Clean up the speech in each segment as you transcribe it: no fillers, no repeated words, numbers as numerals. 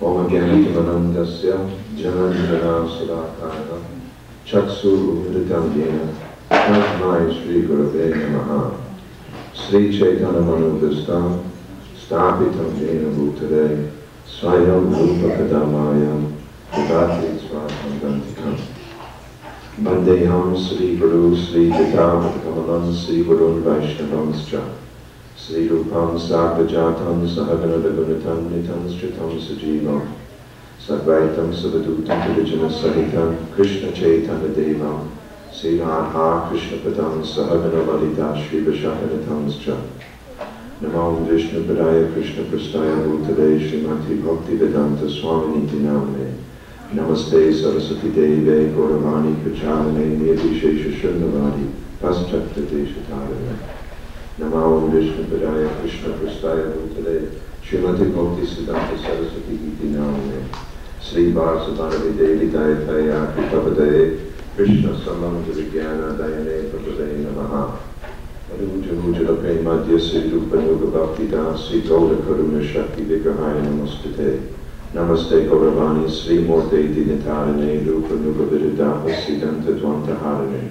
Om Gyananandasya Janandana Sadakaya Chaksu Umritam Yena Tasmai Sri Gurave Namaha Sri Chaitanya Manubhistam Stapitam Yena Bhutare Swayam Rupa Kadamayam Vivati Svatam Dantikam Bandeham Sri Guru Sri Jatavat Kamalam Sri Gurun Vaishnavamscha Sri Rupam Sarvajatam Sahagana Gunitam Nitam Stritam Sajivam Sadvaitam Savadutam Pavijana Sahitam Krishna Chaitanya Devam Sri Radha Krishna Padam Sahagana Valita Shri Vashakanatamscha Namo Vishnu Padaya Krishna Prastaya Bhutale Srimati Bhakti Vedanta Swami Namane Namaste Saraswati Deve Gauravani Prachalane Nirvishesha Shrindavadi Paschakta Deshatarane Namo Vishnu Padaya Krishna Prastaya Bhutale Srimati Bhakti Siddhanta Saraswati Giti Namane Sri Vasudhana Devi Dayataya Kripavadaye Krishna Samanta Vigyana Dayane Prabhave Namaha Anuja Mujala Premadya Sri Rupa Nuga Bhakti Das Sri Gauda Karuna Shakti Vigrahaya Namaste Namaste Gauravani Sri Morte Dinitarane Rupa Nuga Viridapa Siddhanta Dvanta Harane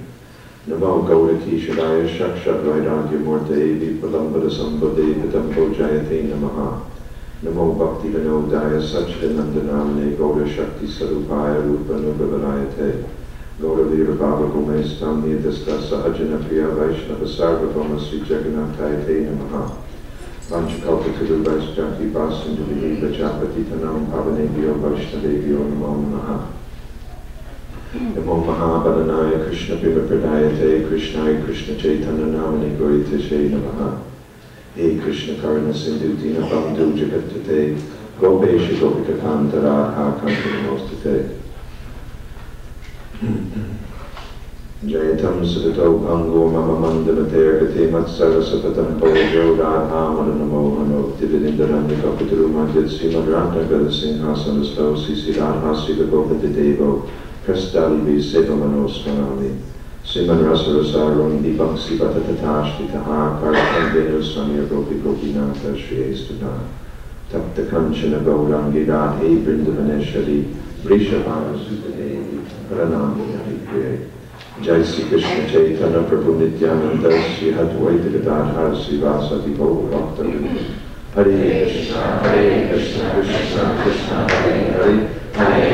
Namo Gauda Kishadaya Shakshat Vairagya Morte Vipalambada Sambhade Vidambo Jayate Namaha Namo Bhakti Vinodaya Satchidanandanamane Gauda Shakti Sarupaya Rupa Nuga Varayate Gauda Vira Baba Gomestam Nidasta Sahajana Priya Vaishnava Sarvabhoma Sri Jagannathayate Namaha Vanchakalpa Turu Vaisjati Vasindu Vihiva Japati Tanam Pavanebhyo Vaishnavebhyo Namo Namaha Namo Mahabharanaya Krishna Prima Pradayate Krishnaya Krishna Chaitanya Namane Gauritashe Namaha He Krishna Karana Sindhu Dina Bandhu Jagatate Gopesha Gopika Kanta Radha Kanta Namostate Jayatam Sadato Pango Mama Mandana Tergate Matsara Sapatam Bojo Radha Madanamo Hano Dividindaranya Kapituru Madhyat Srimad Ratnagara Singhasana Stosi Siddharha Sivagopa Devo Prastali Vi Sevamano Swanami Siman Rasarasarun Dibangsi Bhatatatash Taha Karakandenu Samya Gopi Gopinata Shri Estuna Tapta Kanchana Gaurangi Radhe Vrindavaneshari Vrishabhana Sutadevi Pranami Haripriya Jai Sri Krishna Chaitanya Prabhu Nityananda Sri Advaita Gadadhar Sri Vasadi Gaur Bhakta Hare Krishna Krishna Krishna Hare Hare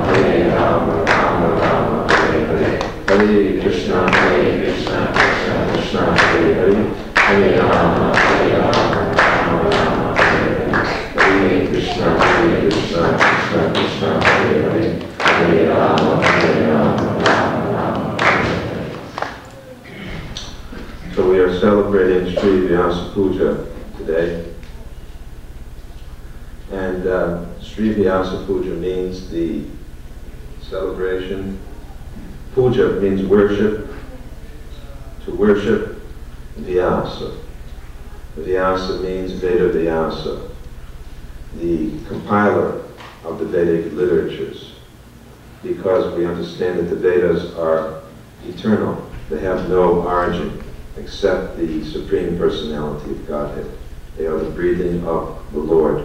Hare Rama Rama Rama Hare Hare Hare Krishna Krishna Krishna Hare Hare Hare Rama Rama Rama Hare Hare Hare Krishna Krishna Krishna Hare Hare Hare Rama Rama Rama Hare Hare. So we are celebrating Sri Vyasa Puja today. And Sri Vyasa Puja means the celebration. Puja means worship. To worship Vyasa. Vyasa means Veda Vyasa, the compiler of the Vedic literatures, because we understand that the Vedas are eternal. They have no origin except the Supreme Personality of Godhead. They are the breathing of the Lord.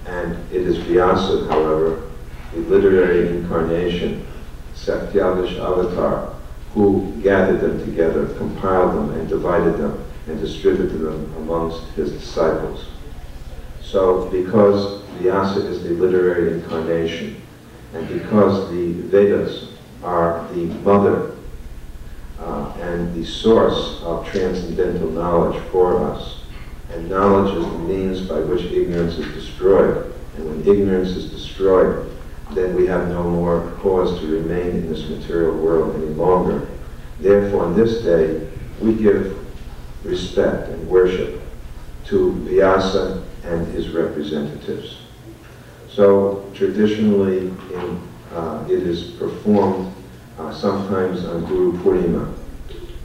And it is Vyasa, however, the literary incarnation, Satyadish Avatar, who gathered them together, compiled them, and divided them, and distributed them amongst his disciples. So, because Vyasa is the literary incarnation, and because the Vedas are the mother and the source of transcendental knowledge for us, and knowledge is the means by which ignorance is destroyed, and when ignorance is destroyed, then we have no more cause to remain in this material world any longer. Therefore, on this day, we give respect and worship to Vyasa and his representatives. So, traditionally, it is performed sometimes on Guru Purnima,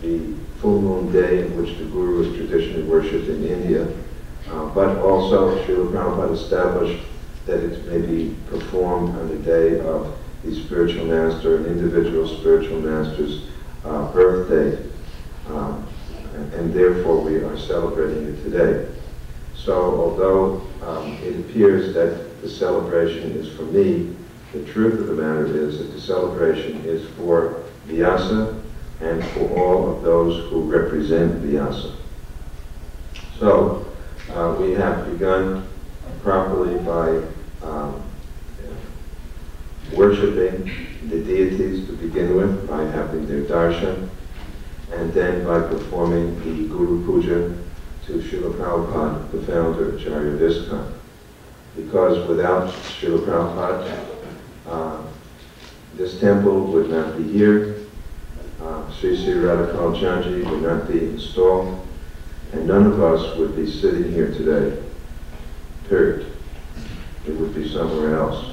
the full moon day in which the Guru is traditionally worshipped in India, but also Srila Prabhupada established that it may be performed on the day of the spiritual master, an individual spiritual master's birthday, and therefore we are celebrating it today. So although it appears that the celebration is for me, the truth of the matter is that the celebration is for Vyasa and for all of those who represent Vyasa. So we have begun properly by worshipping the deities to begin with, by having their darshan, and then by performing the Guru Puja to Srila Prabhupada, the founder of Acharya Viskan. Because without Srila Prabhupada, this temple would not be here, Sri Sri Radhakal Chanji would not be installed, and none of us would be sitting here today, period. It would be somewhere else.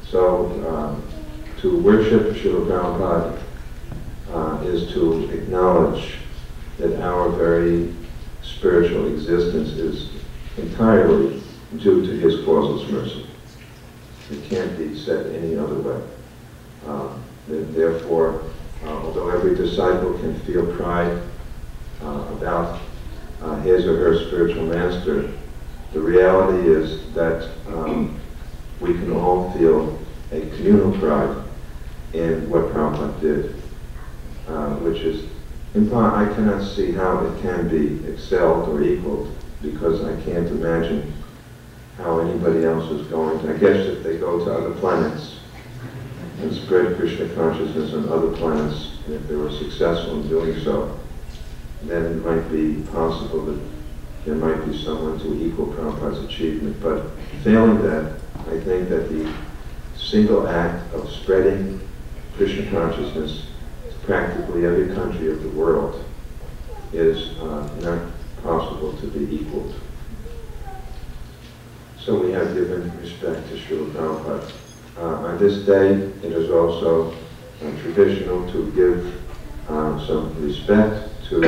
So, to worship Srila Prabhupada is to acknowledge that our very spiritual existence is entirely due to his causeless mercy. It can't be said any other way. Therefore, although every disciple can feel pride about his or her spiritual master, the reality is that we can all feel a communal pride in what Prabhupada did, which is, in part, I cannot see how it can be excelled or equaled, because I can't imagine how anybody else is going to. I guess if they go to other planets and spread Krishna consciousness on other planets, and if they were successful in doing so, then it might be possible that there might be someone to equal Prabhupada's achievement. But failing that, I think that the single act of spreading Krishna consciousness to practically every country of the world is not possible to be equaled. So we have given respect to Srila Prabhupada. On this day, it is also traditional to give some respect to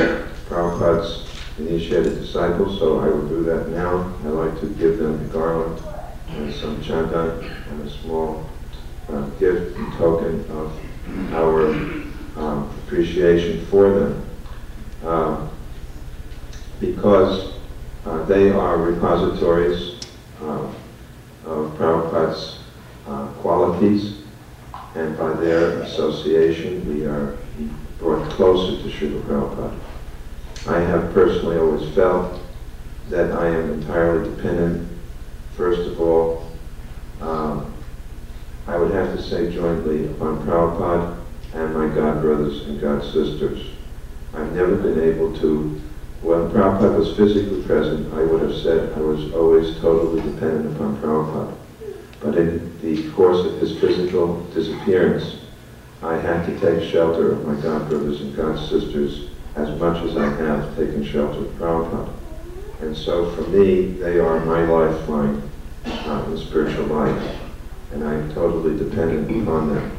Prabhupada's initiated disciples, so I will do that now. I like to give them a garland and some chandan and a small gift and token of our appreciation for them, because they are repositories of Prabhupada's qualities, and by their association we are brought closer to Srila Prabhupada. I have personally always felt that I am entirely dependent, first of all, I would have to say jointly, upon Prabhupada and my God brothers and God sisters. I've never been able to, when Prabhupada was physically present, I would have said I was always totally dependent upon Prabhupada. But in the course of his physical disappearance, I had to take shelter of my God brothers and God sisters as much as I have taken shelter of Prabhupada. And so for me, they are my lifeline in spiritual life, and I'm totally dependent upon them.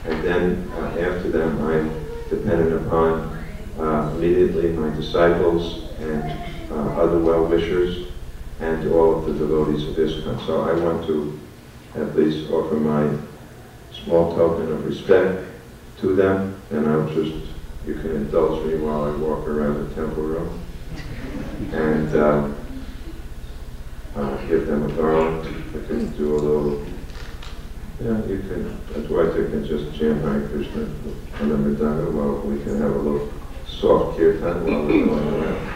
And then after them, I'm dependent upon immediately my disciples and other well-wishers and all of the devotees of ISKCON. So I want to at least offer my small token of respect to them, and I'll just, you can indulge me while I walk around the temple room and give them a garland. I can do a little, you can, Adwaita can just chant Hare Krishna on the Mridanga while we can have a little soft kirtan while we're going around.